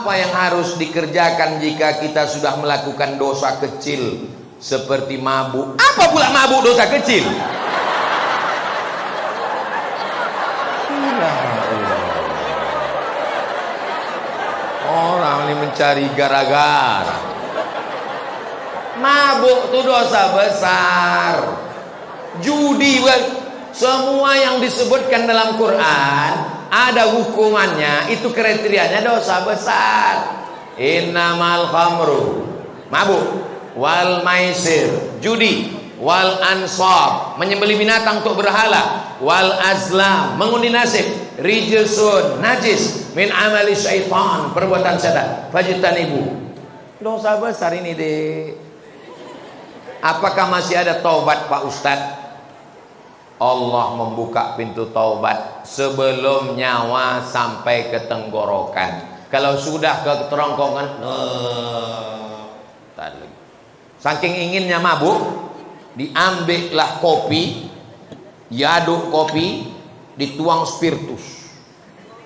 Apa yang harus dikerjakan jika kita sudah melakukan dosa kecil seperti mabuk? Apa pula mabuk dosa kecil? Orang ini mencari gara-gara. Mabuk itu dosa besar. Judi, semua yang disebutkan dalam Quran ada hukumannya, itu kriterianya dosa besar. Innamal khamru, mabuk, wal maisir, judi, wal ansab, menyembelih binatang untuk berhala, wal azlam, mengundi nasib, rijsun, najis, min amali syaitan, perbuatan setan, fajtanibu. Dosa besar ini deh. Apakah masih ada taubat Pak Ustadz? Allah membuka pintu taubat sebelum nyawa sampai ke tenggorokan. Kalau sudah ke kerongkongan, saking inginnya mabuk, diambillah kopi, diaduk kopi, dituang spiritus,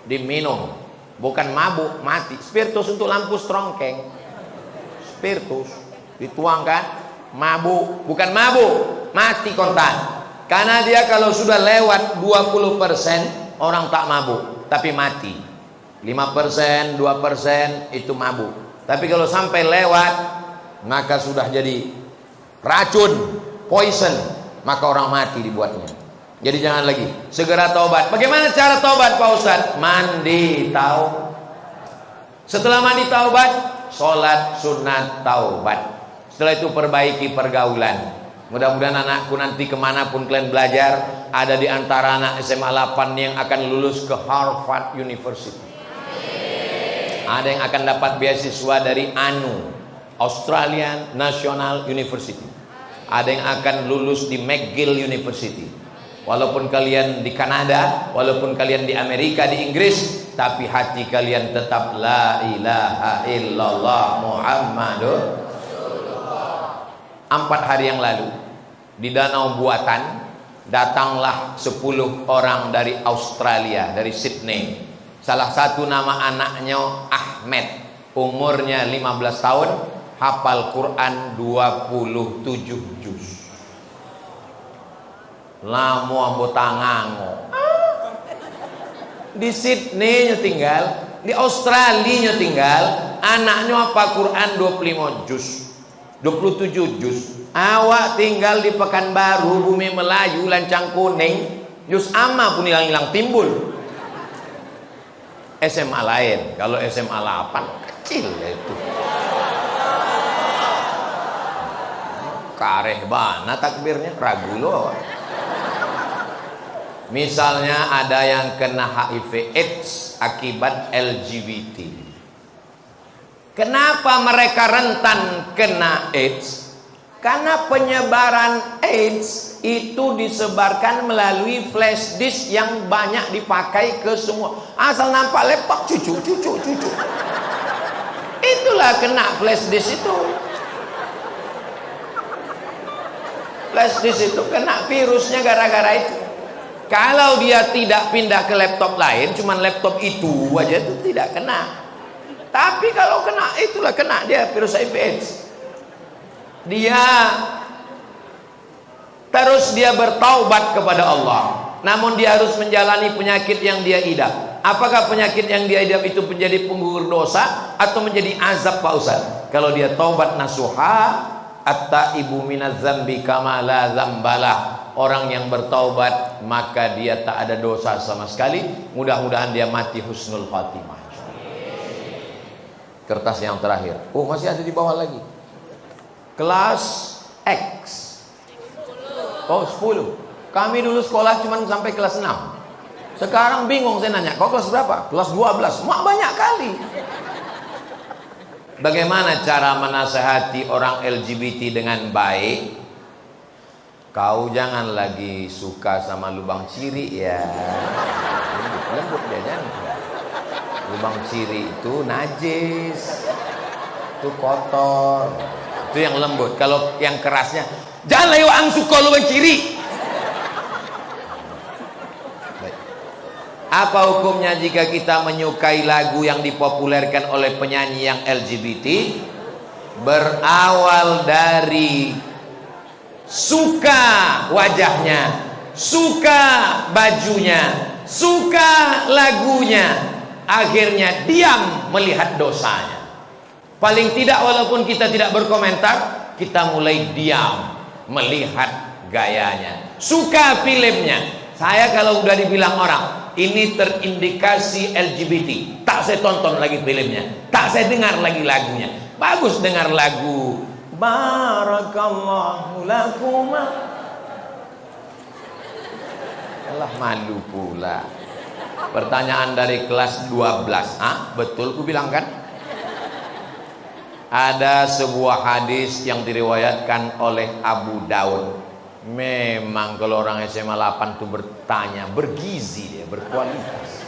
diminum. Bukan mabuk, mati. Spiritus untuk lampu strongkeng. Spiritus dituangkan, mabuk, bukan mabuk, mati kontan. Karena dia kalau sudah lewat 20% orang tak mabuk, tapi mati. 5%, 2% itu mabuk. Tapi kalau sampai lewat, maka sudah jadi racun, poison, maka orang mati dibuatnya. Jadi jangan lagi, segera taubat. Bagaimana cara taubat Pak Ustadz? Mandi tahu. Setelah mandi taubat, sholat sunat taubat. Setelah itu perbaiki pergaulan. Mudah-mudahan anakku nanti kemanapun kalian belajar, ada di antara anak SMA 8 yang akan lulus ke Harvard University. Ada yang akan dapat beasiswa dari ANU, Australian National University. Ada yang akan lulus di McGill University. Walaupun kalian di Kanada, walaupun kalian di Amerika, di Inggris, tapi hati kalian tetap la ilaha illallah Muhammadur. 4 hari yang lalu di Danau Buatan datanglah 10 orang dari Australia, dari Sydney. Salah satu nama anaknya Ahmed, umurnya 15 tahun, hafal Quran 27 juz. Lamu ambotangango. Di Sydney nya tinggal, di Australia nya tinggal, anaknya hafal Quran 25 juz. 27 juz. Awak tinggal di Pekanbaru, Bumi Melayu, Lancang Kuning, juz amma pun hilang-hilang timbul. SMA lain, kalau SMA 8 kecil itu. Kareh bana takbirnya, ragu loh. Misalnya ada yang kena HIV AIDS akibat LGBT. Kenapa mereka rentan kena AIDS? Karena penyebaran AIDS itu disebarkan melalui flash disk yang banyak dipakai ke semua. Asal nampak laptop, cucu. Itulah kena flash disk itu. Flash disk itu kena virusnya gara-gara itu. Kalau dia tidak pindah ke laptop lain, cuman laptop itu aja itu tidak kena. Tapi kalau kena, itulah kena dia virus HIV AIDS. Dia terus dia bertaubat kepada Allah. Namun dia harus menjalani penyakit yang dia idap. Apakah penyakit yang dia idap itu menjadi penggugur dosa atau menjadi azab Pak Ustaz? Kalau dia taubat nasuha, at-taibu minaz zambi kama la zambalah. Orang yang bertaubat maka dia tak ada dosa sama sekali. Mudah-mudahan dia mati husnul khatimah. Kertas yang terakhir. Oh, masih ada di bawah lagi. Kelas X. Oh, 10. Kami dulu sekolah cuma sampai kelas 6. Sekarang bingung saya nanya, kau kelas berapa? Kelas 12. Mak banyak kali. Bagaimana cara menasehati orang LGBT dengan baik? Kau jangan lagi suka sama lubang ciri ya. Lembut dia jangan. Lubang ciri itu najis, itu kotor, itu yang lembut. Kalau yang kerasnya, jangan lewat suka lubang ciri. Apa hukumnya jika kita menyukai lagu yang dipopulerkan oleh penyanyi yang LGBT? Berawal dari suka wajahnya, suka bajunya, suka lagunya, akhirnya diam melihat dosanya. Paling tidak walaupun kita tidak berkomentar, kita mulai diam melihat gayanya. Suka filmnya. Saya kalau udah dibilang orang ini terindikasi LGBT, tak saya tonton lagi filmnya, tak saya dengar lagi lagunya. Bagus dengar lagu Barakallahu lakuma. Alah, malu pula. Pertanyaan dari kelas 12. Betul ku bilang kan? Ada sebuah hadis yang diriwayatkan oleh Abu Daud. Memang kalau orang SMA 8 tuh bertanya, bergizi dia, berkualitas.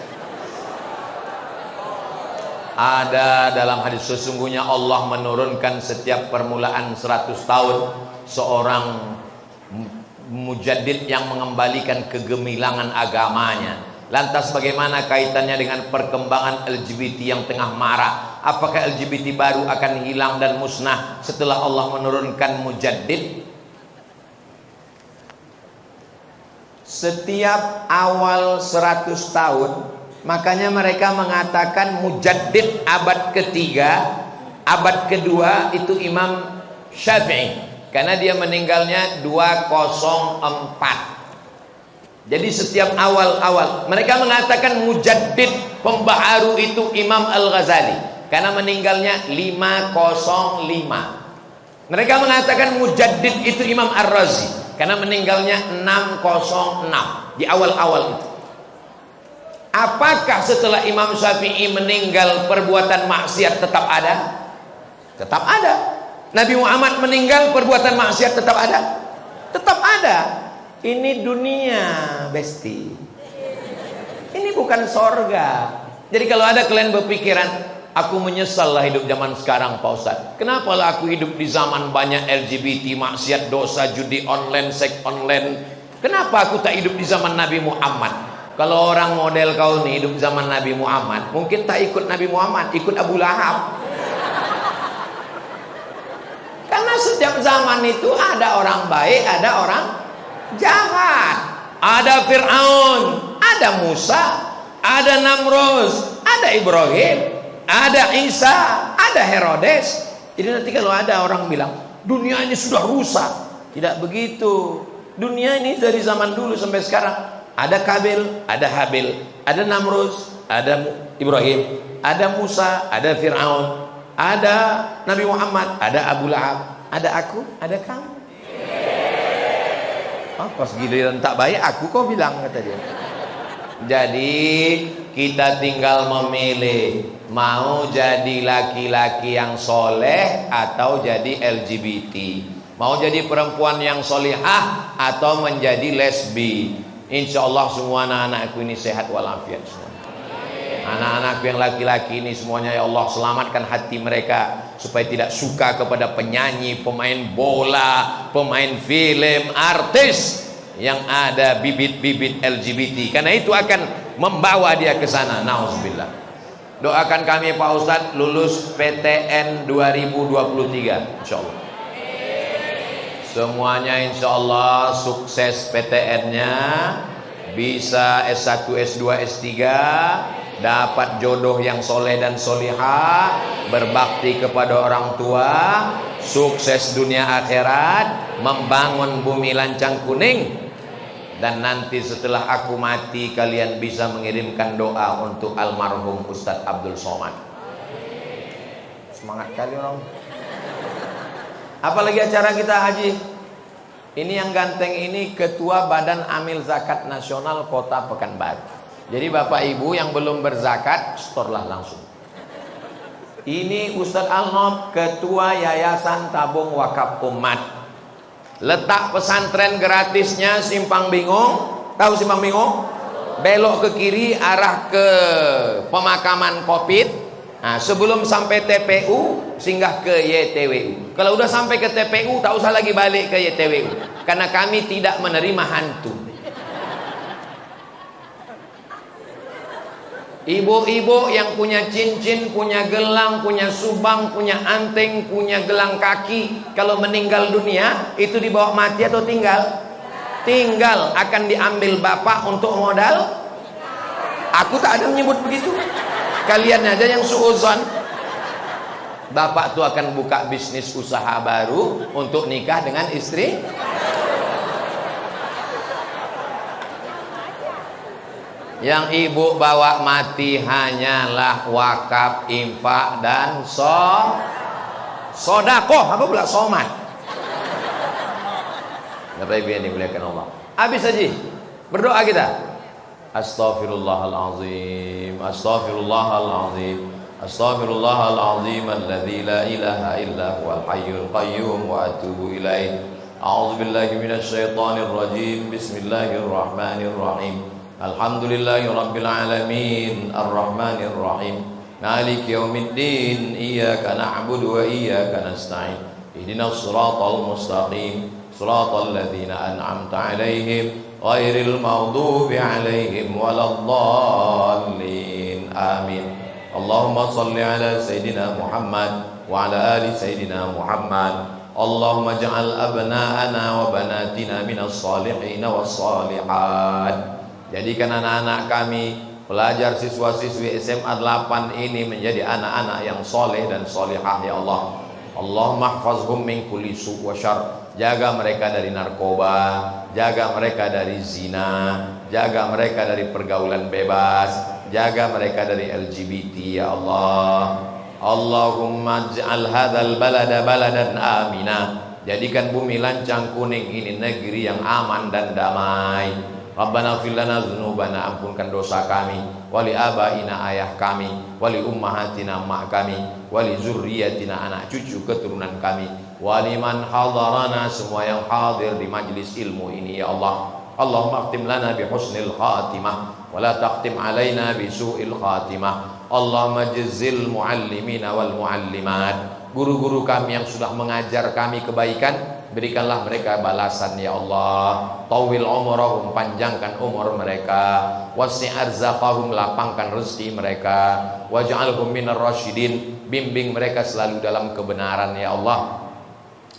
Ada dalam hadis, sesungguhnya Allah menurunkan setiap permulaan 100 tahun seorang mujaddid yang mengembalikan kegemilangan agamanya. Lantas bagaimana kaitannya dengan perkembangan LGBT yang tengah marak? Apakah LGBT baru akan hilang dan musnah setelah Allah menurunkan mujaddid? Setiap awal 100 tahun, makanya mereka mengatakan mujaddid abad ketiga, abad kedua itu Imam Syafi'i, karena dia meninggalnya 204. Jadi setiap awal-awal mereka mengatakan mujaddid pembaharu itu Imam Al-Ghazali, karena meninggalnya 505. Mereka mengatakan mujaddid itu Imam Ar-Razi, karena meninggalnya 606 di awal-awal itu. Apakah setelah Imam Syafi'i meninggal perbuatan maksiat tetap ada? Tetap ada. Nabi Muhammad meninggal perbuatan maksiat tetap ada? Tetap ada. Ini dunia, besti. Ini bukan sorga. Jadi kalau ada kalian berpikiran, aku menyesal lah hidup zaman sekarang Pak Ustadz. Kenapa lah aku hidup di zaman banyak LGBT, maksiat, dosa, judi online, seks online. Kenapa aku tak hidup di zaman Nabi Muhammad? Kalau orang model kau nih hidup di zaman Nabi Muhammad, mungkin tak ikut Nabi Muhammad, ikut Abu Lahab. Karena setiap zaman itu ada orang baik, ada orang jahat. Ada Fir'aun, ada Musa, ada Namrud, ada Ibrahim, ada Isa, ada Herodes. Jadi nanti kalau ada orang bilang dunia ini sudah rusak, tidak begitu. Dunia ini dari zaman dulu sampai sekarang ada Kabil, ada Habil, ada Namrud, ada Ibrahim, ada Musa, ada Fir'aun, ada Nabi Muhammad, ada Abu Lahab, ada aku, ada kamu. Pas giliran tak baik aku kau bilang, kata dia. Jadi kita tinggal memilih mau jadi laki-laki yang soleh atau jadi LGBT, mau jadi perempuan yang solihah atau menjadi lesbi. Insya Allah semua anak-anakku ini sehat walafiat semua. Anak-anakku yang laki-laki ini semuanya ya Allah selamatkan hati mereka supaya tidak suka kepada penyanyi, pemain bola, pemain film, artis yang ada bibit-bibit LGBT, karena itu akan membawa dia ke sana. Nauzubillah. Doakan kami Pak Ustadz lulus PTN 2023 insya Allah. Semuanya insya Allah sukses PTN-nya, bisa S1, S2, S3, dapat jodoh yang soleh dan solihah, berbakti kepada orang tua, sukses dunia akhirat, membangun bumi lancang kuning. Dan nanti setelah aku mati kalian bisa mengirimkan doa untuk almarhum Ustadz Abdul Somad. Semangat kali orang. Apalagi acara kita haji. Ini yang ganteng ini Ketua Badan Amil Zakat Nasional Kota Pekanbaru. Jadi Bapak Ibu yang belum berzakat, storlah langsung. Ini Ustadz Al-Nob, Ketua Yayasan Tabung Wakaf Umat. Letak pesantren gratisnya Simpang Bingung. Tahu Simpang Bingung? Belok ke kiri arah ke pemakaman Kopit. Nah, sebelum sampai TPU singgah ke YTWU. Kalau udah sampai ke TPU tak usah lagi balik ke YTWU, karena kami tidak menerima hantu. Ibu-ibu yang punya cincin, punya gelang, punya subang, punya anteng, punya gelang kaki, kalau meninggal dunia itu dibawa mati atau tinggal? Tinggal. Akan diambil bapak untuk modal. Aku tak ada menyebut begitu. Kalian aja yang suuzon. Bapak tuh akan buka bisnis usaha baru untuk nikah dengan istri. Yang ibu bawa mati hanyalah wakaf, infak, dan sodakoh. Apa pula somat? Bapak ibu yang dimuliakan Allah. Habis aja berdoa kita. Astaghfirullahalazim, astaghfirullahalazim, astaghfirullahalazim alladzi la ilaha illa huwal hayyul qayyum wa atubu ilaih. A'udzubillahi minasyaitonir rajim. Bismillahirrahmanirrahim. Alhamdulillahi rabbil alamin, arrahmanir rahim, maliki yaumiddin, iyyaka na'budu wa iyyaka nasta'in, ihdinas siratal mustaqim, siratal ladzina an'amta 'alaihim ghairil maghdubi 'alaihim waladdallin. Amin. Allahumma shalli ala sayidina Muhammad wa ala ali sayidina Muhammad. Allahumma ja'al abna'ana wa banatina minas salihin was salihat. Jadikan anak-anak kami, pelajar siswa-siswi SMA 8 ini menjadi anak-anak yang soleh dan solehah ya Allah. Allahumma hfazhum min kulli su' wa syarr. Jaga mereka dari narkoba, jaga mereka dari zina, jaga mereka dari pergaulan bebas, jaga mereka dari LGBT ya Allah. Allahumma ij'al hadzal balada baladan amina. Jadikan bumi lancang kuning ini negeri yang aman dan damai. Rabbana ighfir lana dzunubana, ampunkan dosa kami, wali abaina ayah kami, wali ummahatina mak kami, wali zurriyatina anak cucu keturunan kami, wali man hadarana, semua yang hadir di majlis ilmu ini ya Allah. Allahumma akhtim lana bi husnil khatimah wa la taqtim alaina bi su'il khatimah. Allahumma jazzil muallimina wal muallimat. Guru-guru kami yang sudah mengajar kami kebaikan, berikanlah mereka balasan ya Allah. Tawil umurahum, panjangkan umur mereka. Wasi' arzaqahum, lapangkan rezeki mereka. Waj'alhum minar rasyidin, bimbing mereka selalu dalam kebenaran ya Allah.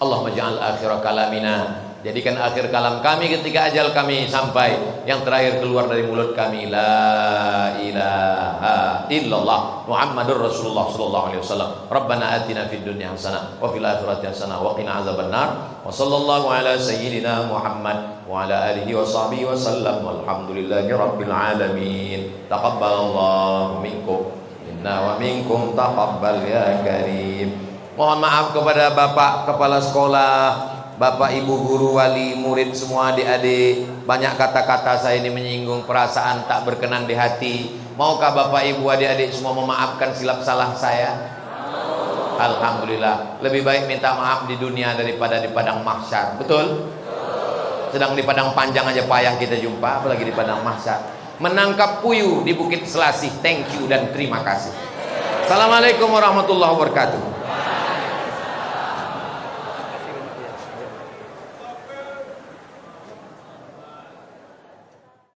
Allahumma ja'al akhir kalamina, jadikan akhir kalam kami ketika ajal kami sampai, yang terakhir keluar dari mulut kami, la ilaha illallah Muhammadur Rasulullah sallallahu alaihi wasallam. Rabbana atina fid dunya hasanah wa fil akhirati hasanah wa qina azabannar. Wa sallallahu ala sayyidina Muhammad wa ala alihi wa sahbihi wa sallam. Walhamdulillahi rabbil alamin. Taqabbalallahu minkum inna wa minkum taqabbal ya karim. Mohon maaf kepada Bapak Kepala Sekolah, Bapak Ibu Guru, wali, murid semua, adik-adik. Banyak kata-kata saya ini menyinggung perasaan tak berkenan di hati. Maukah Bapak Ibu adik-adik semua memaafkan silap salah saya? Alhamdulillah. Lebih baik minta maaf di dunia daripada di padang mahsyar. Betul? Sedang di padang panjang aja payah kita jumpa, apalagi di padang mahsyar. Menangkap puyuh di Bukit Selasih. Thank you dan terima kasih. Assalamualaikum warahmatullahi wabarakatuh.